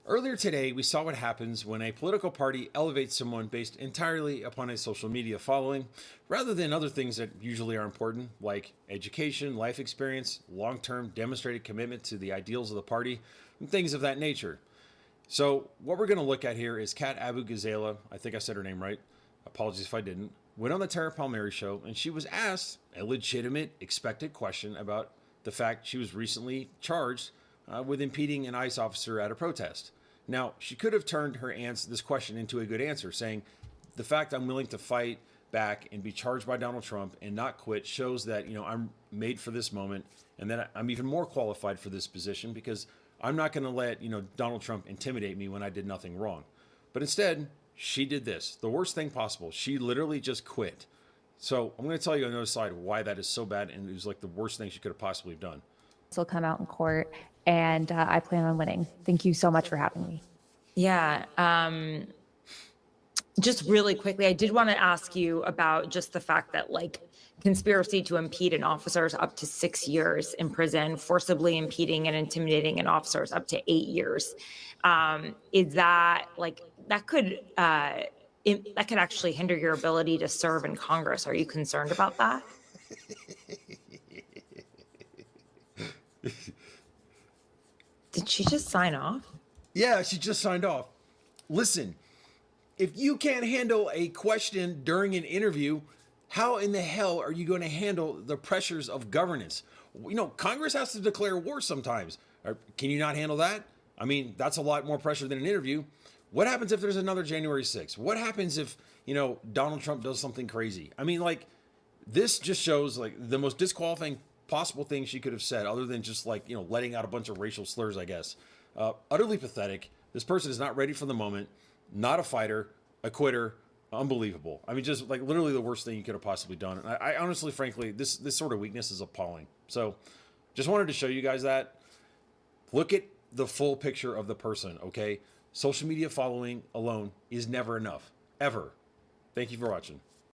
Earlier today, we saw what happens when a political party elevates someone based entirely upon a social media following, rather than other things that usually are important, like education, life experience, long term demonstrated commitment to the ideals of the party, and things of that nature. So, what we're going to look at here is Kat Abughazaleh, I think I said her name right, apologies if I didn't, went on the Tara Palmieri show and she was asked a legitimate, expected question about the fact she was recently charged with impeding an ICE officer at a protest. Now, she could have turned this question into a good answer, saying, the fact I'm willing to fight back and be charged by Donald Trump and not quit shows that, I'm made for this moment and that I'm even more qualified for this position because I'm not going to let, Donald Trump intimidate me when I did nothing wrong. But instead, she did this, the worst thing possible. She literally just quit. So I'm going to tell you on the other side why that is so bad and it was like the worst thing she could have possibly done. Still come out in court, and I plan on winning. Thank you so much for having me. Yeah. Just really quickly, I did want to ask you about just the fact that conspiracy to impede an officer is up to 6 years in prison, forcibly impeding and intimidating an officer is up to 8 years. Is that that could actually hinder your ability to serve in Congress? Are you concerned about that? Did she just sign off? Yeah, she just signed off. Listen, if you can't handle a question during an interview, how in the hell are you going to handle the pressures of governance? Congress has to declare war sometimes. Can you not handle that? I mean, that's a lot more pressure than an interview. What happens if there's another January 6th? What happens if, Donald Trump does something crazy? I mean, this just shows the most disqualifying possible thing she could have said, other than just letting out a bunch of racial slurs, I guess. Utterly pathetic. This person is not ready for the moment, not a fighter, a quitter, unbelievable. I mean, just literally the worst thing you could have possibly done. And I honestly, frankly, this sort of weakness is appalling. So just wanted to show you guys that. Look at the full picture of the person, okay? Social media following alone is never enough, ever. Thank you for watching.